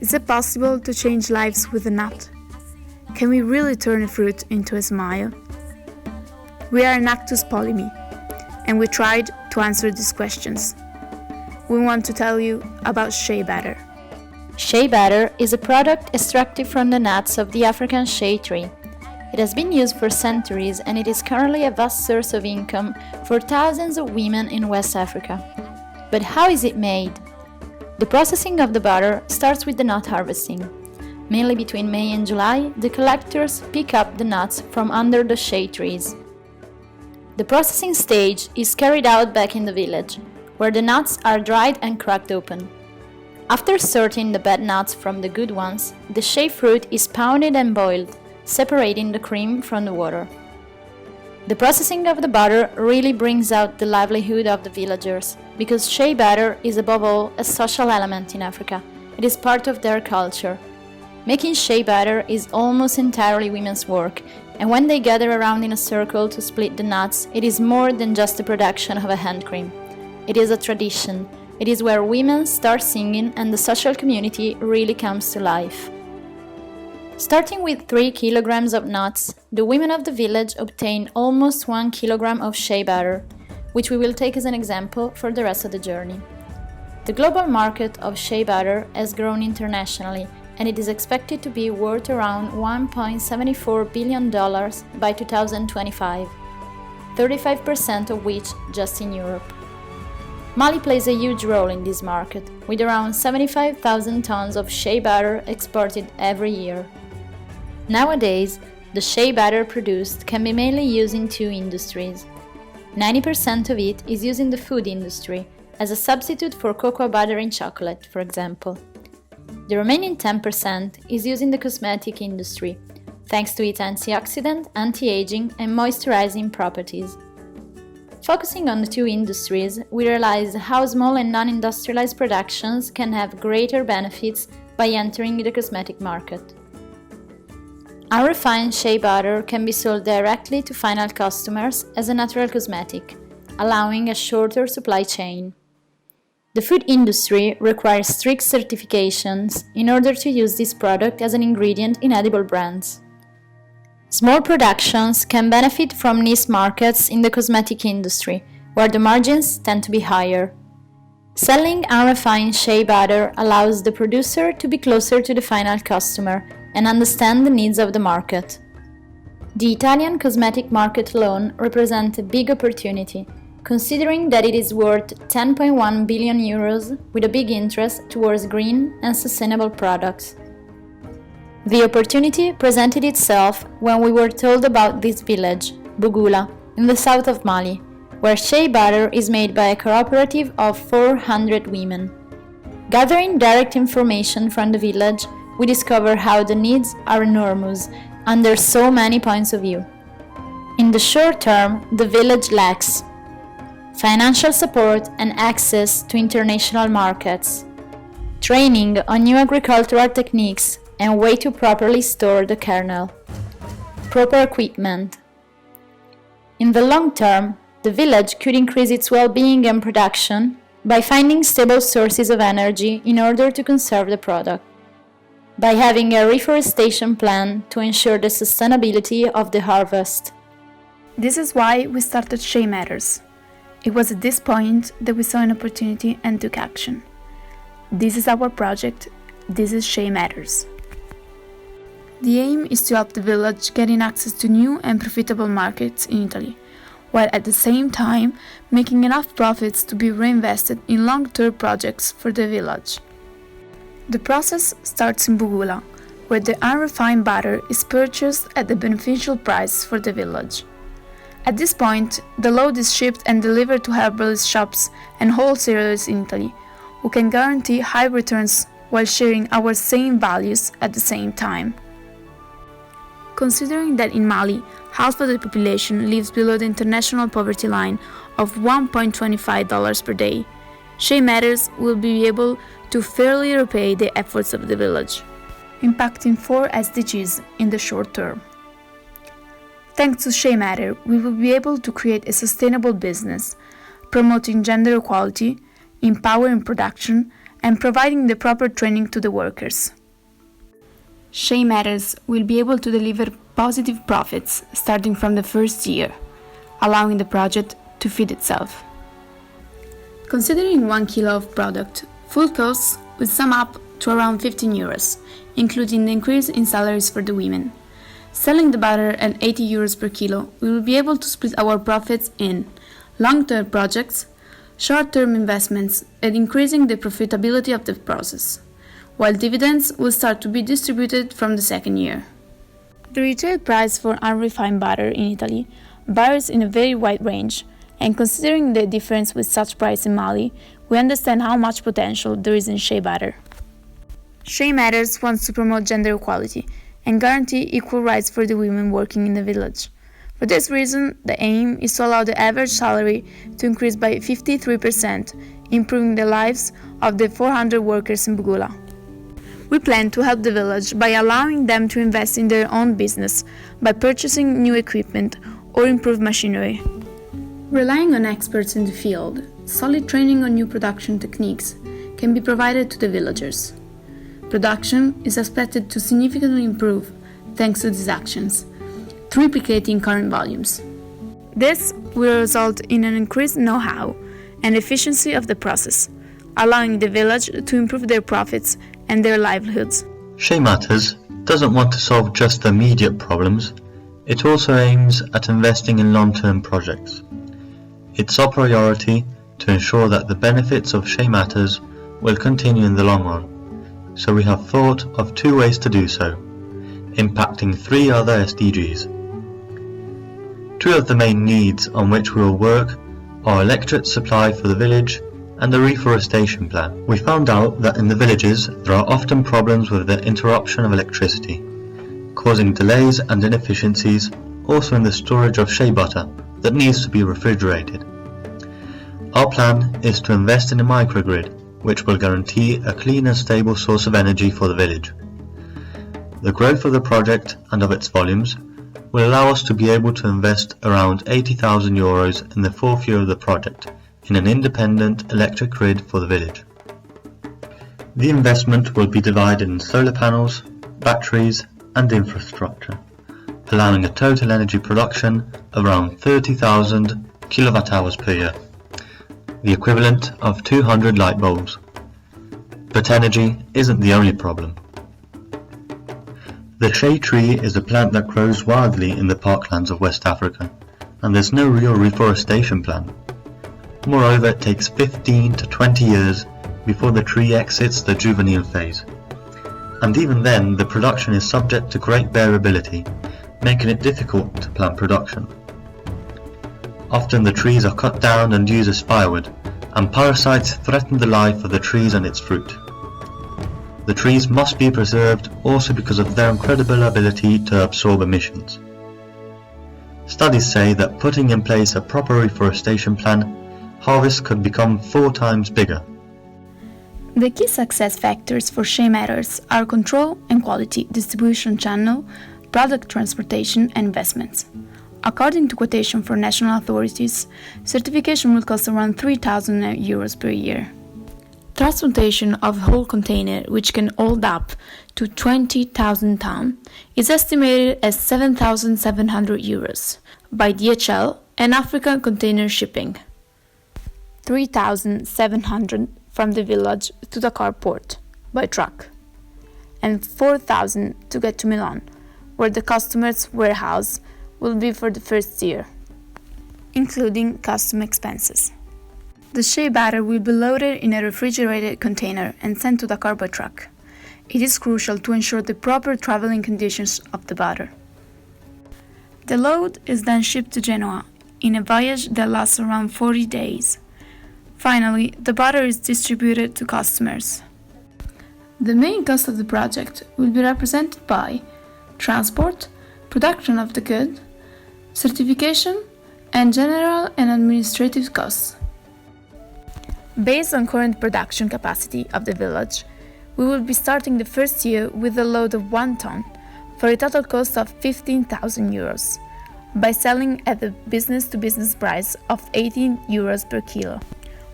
Is it possible to change lives with a nut? Can we really turn a fruit into a smile? We are Nactus Polymi, and we tried to answer these questions. We want to tell you about shea butter. Shea butter is a product extracted from the nuts of the African shea tree. It has been used for centuries and it is currently a vast source of income for thousands of women in West Africa. But how is it made? The processing of the butter starts with the nut harvesting. Mainly between May and July, the collectors pick up the nuts from under the shea trees. The processing stage is carried out back in the village, where the nuts are dried and cracked open. After sorting the bad nuts from the good ones, the shea fruit is pounded and boiled, separating the cream from the water. The processing of the butter really brings out the livelihood of the villagers, because shea butter is above all a social element in Africa. It is part of their culture. Making shea butter is almost entirely women's work, and when they gather around in a circle to split the nuts, it is more than just the production of a hand cream. It is a tradition. It is where women start singing and the social community really comes to life. Starting with 3 kilograms of nuts, the women of the village obtain almost 1 kilogram of shea butter, which we will take as an example for the rest of the journey. The global market of shea butter has grown internationally, and it is expected to be worth around $1.74 billion by 2025, 35% of which just in Europe. Mali plays a huge role in this market, with around 75,000 tons of shea butter exported every year. Nowadays, the shea butter produced can be mainly used in 2 industries. 90% of it is used in the food industry, as a substitute for cocoa butter in chocolate, for example. The remaining 10% is used in the cosmetic industry, thanks to its antioxidant, anti-aging, and moisturizing properties. Focusing on the 2 industries, we realize how small and non-industrialized productions can have greater benefits by entering the cosmetic market. Unrefined shea butter can be sold directly to final customers as a natural cosmetic, allowing a shorter supply chain. The food industry requires strict certifications in order to use this product as an ingredient in edible brands. Small productions can benefit from niche markets in the cosmetic industry, where the margins tend to be higher. Selling unrefined shea butter allows the producer to be closer to the final customer and understand the needs of the market. The Italian cosmetic market alone represents a big opportunity, considering that it is worth 10.1 billion euros with a big interest towards green and sustainable products. The opportunity presented itself when we were told about this village, Bugula, in the south of Mali, where shea butter is made by a cooperative of 400 women. Gathering direct information from the village, we discover how the needs are enormous under so many points of view. In the short term, the village lacks financial support and access to international markets, training on new agricultural techniques and way to properly store the kernel, proper equipment. In the long term, the village could increase its well-being and production by finding stable sources of energy in order to conserve the product, by having a reforestation plan to ensure the sustainability of the harvest. This is why we started Shea Matters. It was at this point that we saw an opportunity and took action. This is our project. This is Shea Matters. The aim is to help the village getting access to new and profitable markets in Italy, while at the same time making enough profits to be reinvested in long-term projects for the village. The process starts in Bugula, where the unrefined butter is purchased at the beneficial price for the village. At this point, the load is shipped and delivered to herbalist shops and wholesalers in Italy, who can guarantee high returns while sharing our same values at the same time. Considering that in Mali, half of the population lives below the international poverty line of $1.25 per day, Shea Matters will be able to fairly repay the efforts of the village, impacting 4 SDGs in the short term. Thanks to Shea Matter, we will be able to create a sustainable business, promoting gender equality, empowering production, and providing the proper training to the workers. SHEA Matters will be able to deliver positive profits starting from the first year, allowing the project to feed itself. Considering 1 kilo of product, full costs will sum up to around 15 euros, including the increase in salaries for the women. Selling the butter at 80 euros per kilo, we will be able to split our profits in long-term projects, short-term investments, and increasing the profitability of the process, while dividends will start to be distributed from the second year. The retail price for unrefined butter in Italy varies in a very wide range, and considering the difference with such price in Mali, we understand how much potential there is in shea butter. SHEA Matters wants to promote gender equality and guarantee equal rights for the women working in the village. For this reason, the aim is to allow the average salary to increase by 53%, improving the lives of the 400 workers in Bugula. We plan to help the village by allowing them to invest in their own business by purchasing new equipment or improved machinery. Relying on experts in the field, solid training on new production techniques can be provided to the villagers. Production is expected to significantly improve thanks to these actions, triplicating current volumes. This will result in an increased know-how and efficiency of the process, allowing the village to improve their profits and their livelihoods. SHEA Matters doesn't want to solve just immediate problems, it also aims at investing in long-term projects. It's our priority to ensure that the benefits of SHEA Matters will continue in the long run, so we have thought of 2 ways to do so, impacting 3 other SDGs. 2 of the main needs on which we will work are electric supply for the village and the reforestation plan. We found out that in the villages there are often problems with the interruption of electricity, causing delays and inefficiencies also in the storage of shea butter that needs to be refrigerated. Our plan is to invest in a microgrid which will guarantee a clean and stable source of energy for the village. The growth of the project and of its volumes will allow us to be able to invest around 80,000 euros in the 4th year of the project in an independent electric grid for the village. The investment will be divided in solar panels, batteries and infrastructure, allowing a total energy production of around 30,000 kilowatt-hours per year, the equivalent of 200 light bulbs. But energy isn't the only problem. The shea tree is a plant that grows wildly in the parklands of West Africa, and there's no real reforestation plan. Moreover, it takes 15 to 20 years before the tree exits the juvenile phase. And even then, the production is subject to great variability, making it difficult to plan production. Often the trees are cut down and used as firewood, and parasites threaten the life of the trees and its fruit. The trees must be preserved also because of their incredible ability to absorb emissions. Studies say that putting in place a proper reforestation plan, harvests could become 4 times bigger. The key success factors for SHEA Matters are control and quality, distribution channel, product transportation and investments. According to quotation from national authorities, certification will cost around 3,000 euros per year. Transportation of a whole container, which can hold up to 20,000 tons, is estimated at 7,700 euros by DHL and African Container Shipping. 3,700 from the village to Dakar port by truck, and 4,000 to get to Milan, where the customer's warehouse will be for the first year, including custom expenses. The shea butter will be loaded in a refrigerated container and sent to Dakar by truck. It is crucial to ensure the proper traveling conditions of the butter. The load is then shipped to Genoa in a voyage that lasts around 40 days. Finally, the butter is distributed to customers. The main cost of the project will be represented by transport, production of the good, certification, and general and administrative costs. Based on current production capacity of the village, we will be starting the first year with a load of 1 ton for a total cost of 15,000 euros by selling at the business-to-business price of 18 euros per kilo.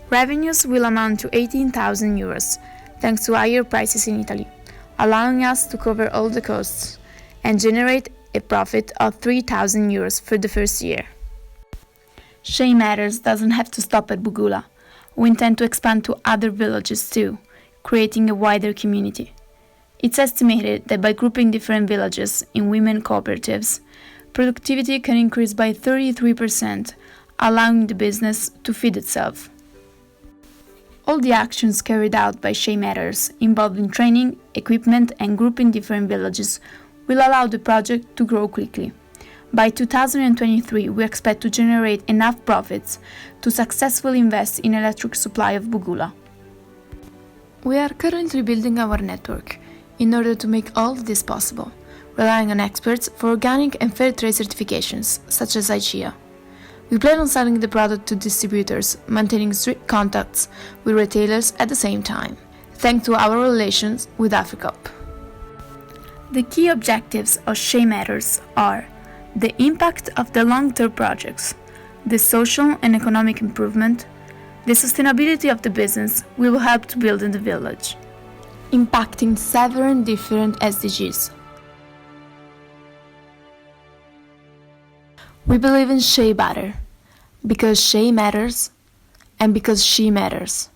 Revenues will amount to 18,000 euros, thanks to higher prices in Italy, allowing us to cover all the costs and generate a profit of €3,000 for the first year. SHEA Matters doesn't have to stop at Bugula. We intend to expand to other villages too, creating a wider community. It's estimated that by grouping different villages in women cooperatives, productivity can increase by 33%, allowing the business to feed itself. All the actions carried out by SHEA Matters, involving training, equipment and grouping different villages, will allow the project to grow quickly. By 2023, we expect to generate enough profits to successfully invest in electric supply of Bugula. We are currently building our network in order to make all of this possible, relying on experts for organic and fair trade certifications, such as SHEA. We plan on selling the product to distributors, maintaining strict contacts with retailers at the same time, thanks to our relations with AFRICOP. The key objectives of SHEA Matters are the impact of the long-term projects, the social and economic improvement, the sustainability of the business we will help to build in the village, impacting several different SDGs. We believe in SHEA Matter, because SHEA matters and because she matters.